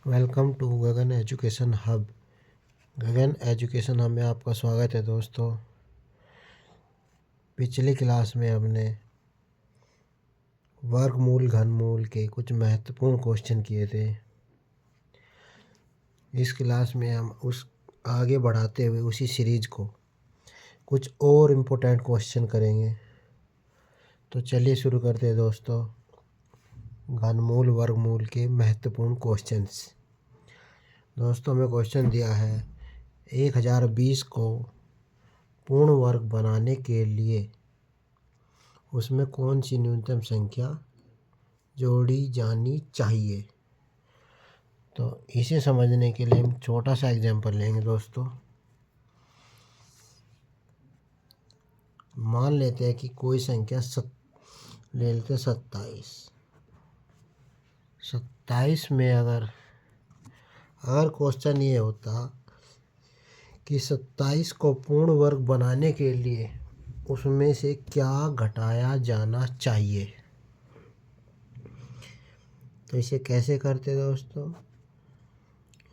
Welcome to Gagan education hub. Gagan education hub में आपका स्वागत है दोस्तों। पिछली क्लास में हमने वर्गमूल घनमूल के कुछ महत्वपूर्ण क्वेश्चन किए थे। इस क्लास में हम उस आगे बढ़ाते हुए उसी सीरीज को कुछ और इम्पोर्टेंट क्वेश्चन करेंगे। तो चलिए शुरू करते हैं दोस्तों। घनमूल वर्गमूल के महत्वपूर्ण क्वेश्चंस। दोस्तों हमें क्वेश्चन दिया है 1020 को पूर्ण वर्ग बनाने के लिए उसमें कौन सी न्यूनतम संख्या जोड़ी जानी चाहिए। तो इसे समझने के लिए हम छोटा सा एग्जांपल लेंगे दोस्तों। मान लेते हैं कि कोई संख्या ले लेते 27 में अगर क्वेश्चन ये होता कि 27 को पूर्ण वर्ग बनाने के लिए उसमें से क्या घटाया जाना चाहिए, तो इसे कैसे करते दोस्तों।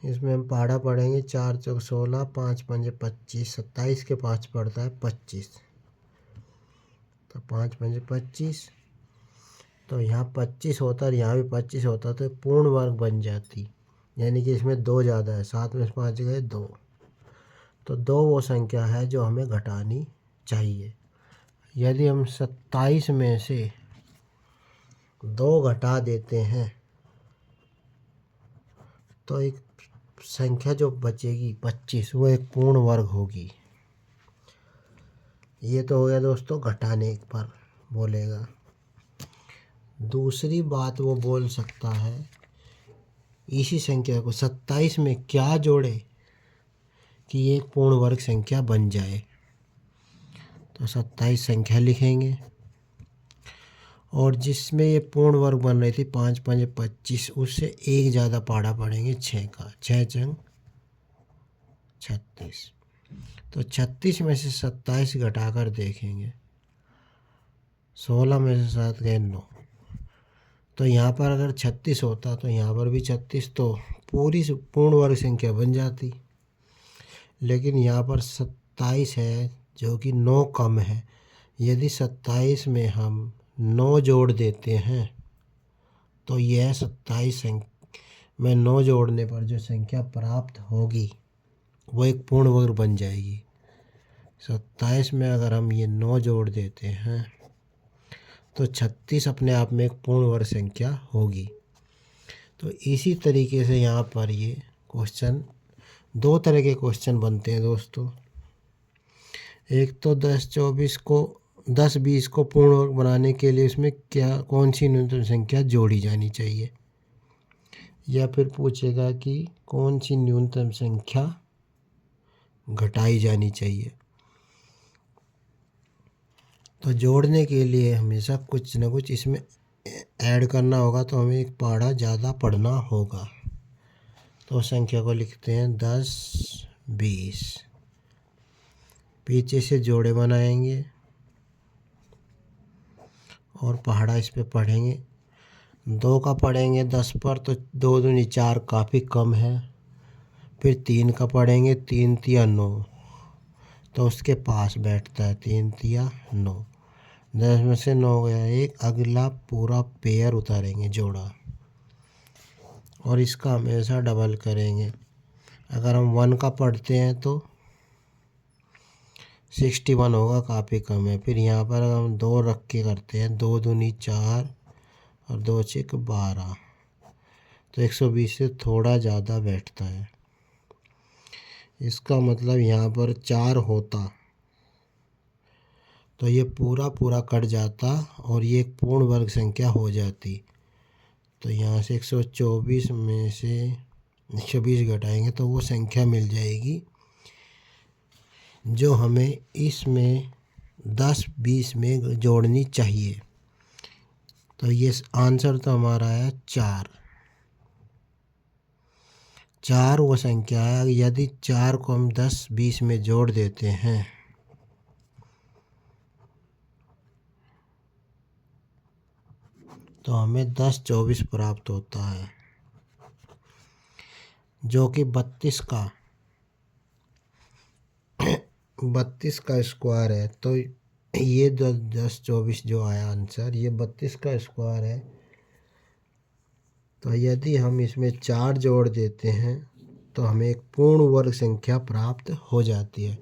इसमें हम पहाड़ा पढ़ेंगे 4 चौक 16, 5 पंजे 25, 27 के 5 पड़ता है 25, तो 5 पंजे 25, तो यहाँ 25 होता और यहाँ भी 25 होता तो पूर्ण वर्ग बन जाती। यानी कि इसमें 2 ज़्यादा है, 7 में से 5 गए 2, तो 2 वो संख्या है जो हमें घटानी चाहिए। यदि हम 27 में से 2 घटा देते हैं तो एक संख्या जो बचेगी 25 वो एक पूर्ण वर्ग होगी। ये तो हो गया दोस्तों घटाने पर बोलेगा। दूसरी बात वो बोल सकता है इसी संख्या को 27 में क्या जोड़े कि ये एक पूर्ण वर्ग संख्या बन जाए। तो 27 संख्या लिखेंगे और जिसमें ये पूर्ण वर्ग बन रही थी 5 5 25, उससे एक ज़्यादा पहाड़ा पड़ेंगे 6 का, 6 चंग 36। तो 36 में से 27 घटाकर देखेंगे, 16 में से 7 गए 9, तो यहाँ पर अगर 36 होता तो यहाँ पर भी 36, तो पूरी पूर्ण वर्ग संख्या बन जाती। लेकिन यहाँ पर 27 है जो कि 9 कम है। यदि 27 में हम 9 जोड़ देते हैं तो यह 27 में 9 जोड़ने पर जो संख्या प्राप्त होगी वो एक पूर्ण वर्ग बन जाएगी। 27 में अगर हम ये 9 जोड़ देते हैं तो 36 अपने आप में एक पूर्ण वर्ग संख्या होगी। तो इसी तरीके से यहाँ पर ये क्वेश्चन, 2 तरह के क्वेश्चन बनते हैं दोस्तों। एक तो 10-20 को पूर्ण वर्ग बनाने के लिए इसमें कौन सी न्यूनतम संख्या जोड़ी जानी चाहिए, या फिर पूछेगा कि कौन सी न्यूनतम संख्या घटाई जानी चाहिए। तो जोड़ने के लिए हमेशा कुछ ना कुछ इसमें ऐड करना होगा, तो हमें एक पहाड़ा ज़्यादा पढ़ना होगा। तो संख्या को लिखते हैं 10-20, पीछे से जोड़े बनाएंगे और पहाड़ा इस पे पढ़ेंगे। 2 का पढ़ेंगे 10 पर तो 2 दूनी 4 काफ़ी कम है। फिर 3 का पढ़ेंगे 3 तिया 9, तो उसके पास बैठता है 3 तिया 9। 10 में से 9 गया एक, अगला पूरा पेयर उतारेंगे जोड़ा और इसका हमेशा डबल करेंगे। अगर हम 1 का पढ़ते हैं तो 61 होगा, काफ़ी कम है। फिर यहाँ पर अगर हम 2 रख के करते हैं, 2 दूनी 4 और 2 छक 12, तो 120 से थोड़ा ज़्यादा बैठता है। इसका मतलब यहाँ पर 4 होता तो ये पूरा कट जाता और ये एक पूर्ण वर्ग संख्या हो जाती। तो यहाँ से 124 में से 120 घटाएंगे तो वो संख्या मिल जाएगी जो हमें इसमें 10-20 में जोड़नी चाहिए। तो ये आंसर तो हमारा है 4। 4 वो संख्या है, यदि 4 को हम 10-20 में जोड़ देते हैं तो हमें 10-24 प्राप्त होता है। जो कि 32 का स्क्वायर है। तो ये 10 24 जो आया आंसर, ये 32 का स्क्वायर है। तो यदि हम इसमें 4 जोड़ देते हैं तो हमें एक पूर्ण वर्ग संख्या प्राप्त हो जाती है।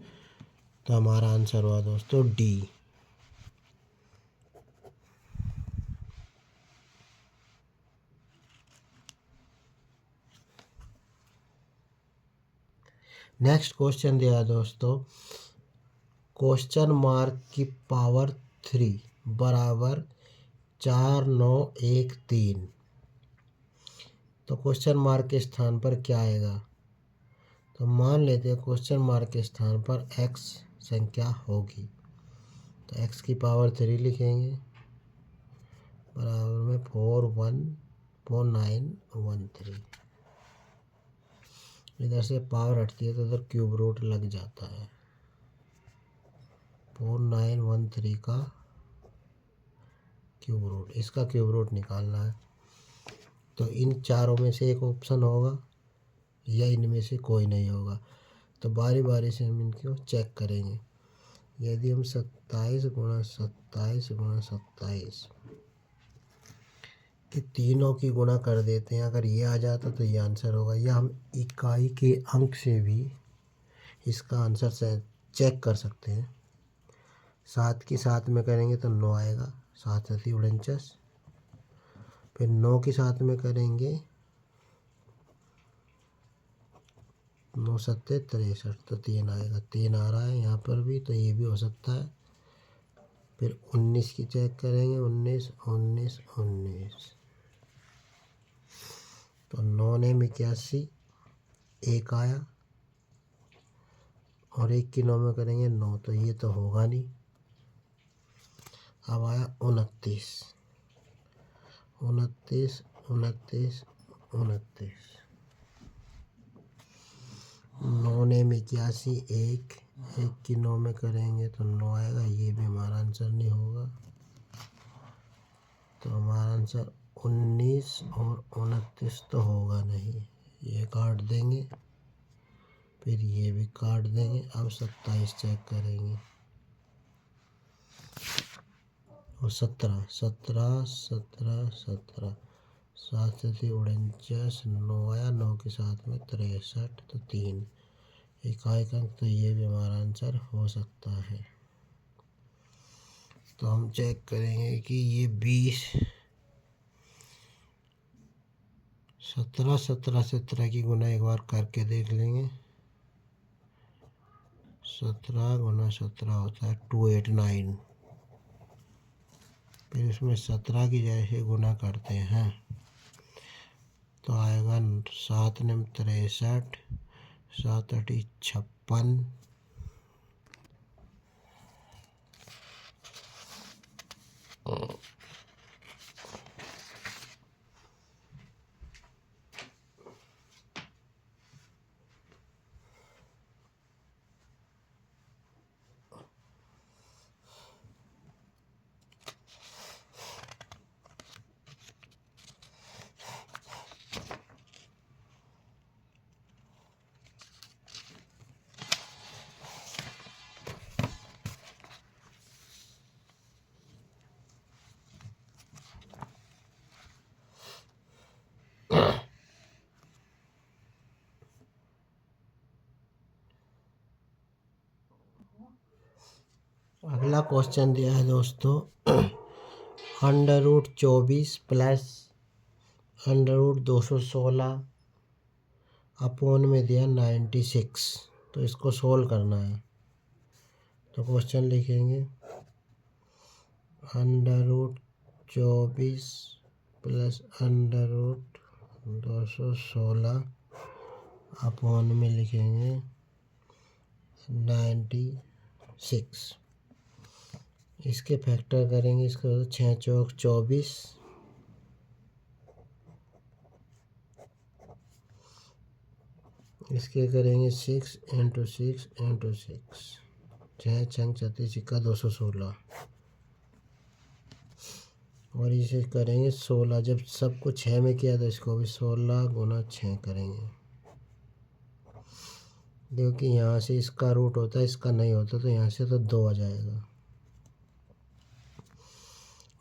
तो हमारा आंसर हुआ दोस्तों डी। नेक्स्ट क्वेश्चन दिया दोस्तों, क्वेश्चन मार्क की पावर 3 बराबर 4913। तो क्वेश्चन मार्क के स्थान पर क्या आएगा? तो मान लेते हैं क्वेश्चन मार्क के स्थान पर x संख्या होगी, तो x की पावर 3 लिखेंगे बराबर में 414913। इधर से पावर हटती है तो इधर क्यूब रूट लग जाता है। 4913 का क्यूब रूट, इसका क्यूब रूट निकालना है। तो इन चारों में से एक ऑप्शन होगा या इनमें से कोई नहीं होगा। तो बारी बारी से हम इनको चेक करेंगे। यदि हम 27 गुणा 27 गुणा 27 ये तीनों की गुणा कर देते हैं, अगर ये आ जाता तो ये आंसर होगा। या हम इकाई के अंक से भी इसका आंसर से चेक कर सकते हैं। 7 की 7 में करेंगे तो 9 आएगा, 7 7 49। फिर 9 की 7 में करेंगे 9 7 63, तो 3 आएगा, 3 आ रहा है यहाँ पर भी, तो ये भी हो सकता है। फिर 19 की चेक करेंगे, 19 19 19, तो 9 ने 81, 1 आया, और 1 की 9 में करेंगे 9, तो ये तो होगा नहीं। अब आया 29 29 29 29, 9 ने 81, 1 की 9 में करेंगे तो 9 आएगा, ये भी हमारा आंसर नहीं होगा। तो हमारा आंसर 19 और 29 तो होगा नहीं, ये काट देंगे, फिर ये भी काट देंगे। अब 27 चेक करेंगे, और 17 17 17 17, 7 7 49, 9 आया, 9 के साथ में 63, तो 3 इकाई अंक, तो ये भी हमारा आंसर हो सकता है। तो हम चेक करेंगे कि ये 20 17 17 17 की गुना एक बार करके देख लेंगे। 17 गुना 17 होता है 289। फिर इसमें 17 की जैसे गुना करते हैं तो आएगा 7 ने 63, 7 8 56, अगला क्वेश्चन दिया है दोस्तों, √24 प्लस √216 अपॉन में दिया 96। तो इसको सोल्व करना है। तो क्वेश्चन लिखेंगे √24 प्लस √216 अपॉन में लिखेंगे 96। इसके फैक्टर करेंगे, इसका 6 चौक 24, इसके करेंगे 6 × 6 × 6, 6 छंग 36 सिक्का 216, और इसे करेंगे 16। जब सबको 6 में किया तो इसको भी 16 गुना 6 करेंगे, क्योंकि यहाँ से इसका रूट होता है, इसका नहीं होता, तो यहाँ से तो 2 आ जाएगा।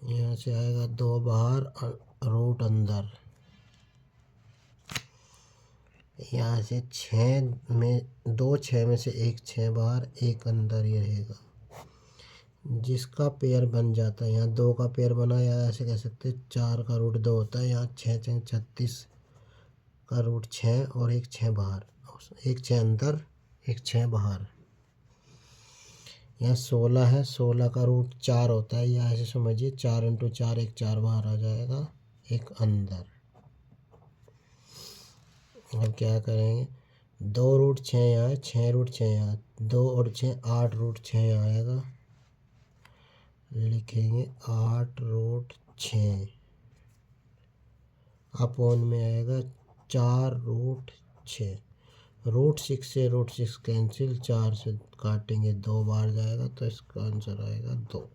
यहाँ से आएगा 2 बाहर और रूट अंदर। यहाँ से 6 में 2 6 में से एक 6 बाहर, एक अंदर ही रहेगा, जिसका पेयर बन जाता है। यहाँ 2 का पेयर बना, या ऐसे कह सकते 4 का रूट 2 होता है। यहाँ 6 6 36 का रूट 6 और एक 6 बाहर, एक 6 अंदर, एक 6 बाहर। यहाँ 16 है, 16 का रूट 4 होता है, या ऐसे समझिए 4 इंटू 4, एक 4 बाहर आ जाएगा, एक अंदर। अब क्या करेंगे, 2 रूट 6 यहाँ है, 6 रूट 6 यहाँ, 2 और 6 8 रूट 6 यहाँ आएगा। लिखेंगे 8 रूट 6 अपॉन में आएगा 4 रूट 6। रूट 6 से रूट 6 कैंसिल, 4 से काटेंगे 2 बार जाएगा, तो इसका आंसर आएगा 2।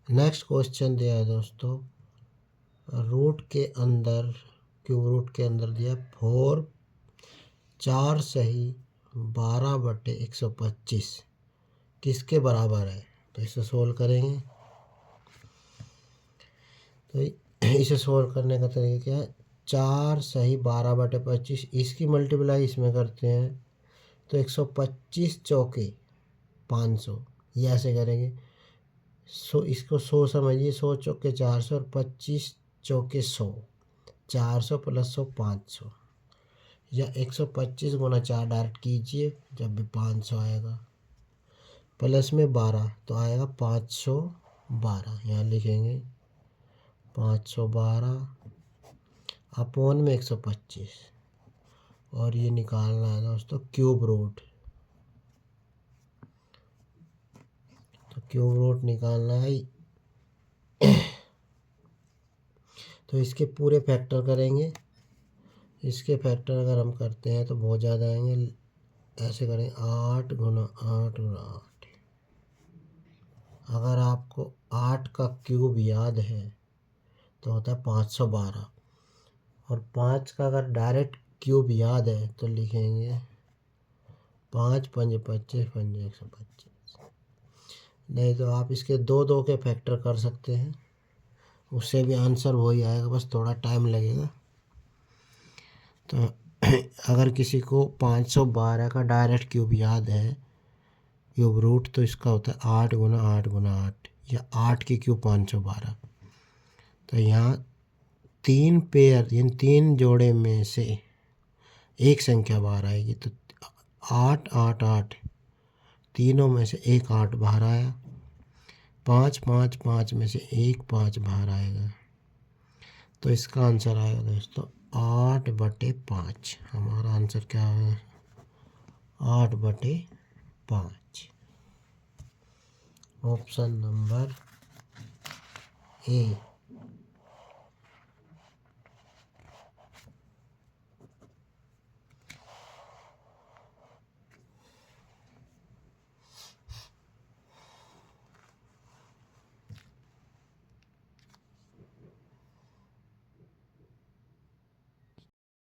नेक्स्ट क्वेश्चन दिया है दोस्तों, रूट के अंदर, क्यूब रूट के अंदर दिया 4 4 सही 12/125 किसके बराबर है। तो इसे सोल्व करेंगे। तो इसे सोल्व करने का तरीका क्या है, 4 सही 12/25, इसकी मल्टीप्लाई इसमें करते हैं, तो 125 चौके 500, ये ऐसे करेंगे। इसको 100 समझिए, 100 चौके 400 और 25 चौके 100, 400 प्लस 100 500, या 125 गुना 4 डायरेक्ट कीजिए, जब भी 500 आएगा, प्लस में 12 तो आएगा 512। यहाँ लिखेंगे 512 अपॉन में 125, और ये निकालना है दोस्तों क्यूब रूट। तो क्यूब रूट निकालना है, तो इसके पूरे फैक्टर करेंगे। इसके फैक्टर अगर हम करते हैं तो बहुत ज़्यादा आएंगे, ऐसे करें 8 गुना 8 गुना 8। अगर आपको 8 का क्यूब याद है तो होता है 512, और 5 का अगर डायरेक्ट क्यूब याद है तो लिखेंगे 5 5 25 5 125। नहीं तो आप इसके 2 2 के फैक्टर कर सकते हैं, उससे भी आंसर वही आएगा, बस थोड़ा टाइम लगेगा। तो अगर किसी को 512 का डायरेक्ट क्यूब याद है, क्यूब रूट, तो इसका होता है 8 गुना 8 गुना 8, या 8 की क्यूब 512। तो यहाँ 3 पेयर, इन 3 जोड़े में से एक संख्या बाहर आएगी, तो 8 8 8, तीनों में से एक 8 बाहर आया, 5 5 5 में से एक 5 बाहर आएगा। तो इसका आंसर आएगा दोस्तों 8/5। हमारा आंसर क्या है, 8/5। Option number A.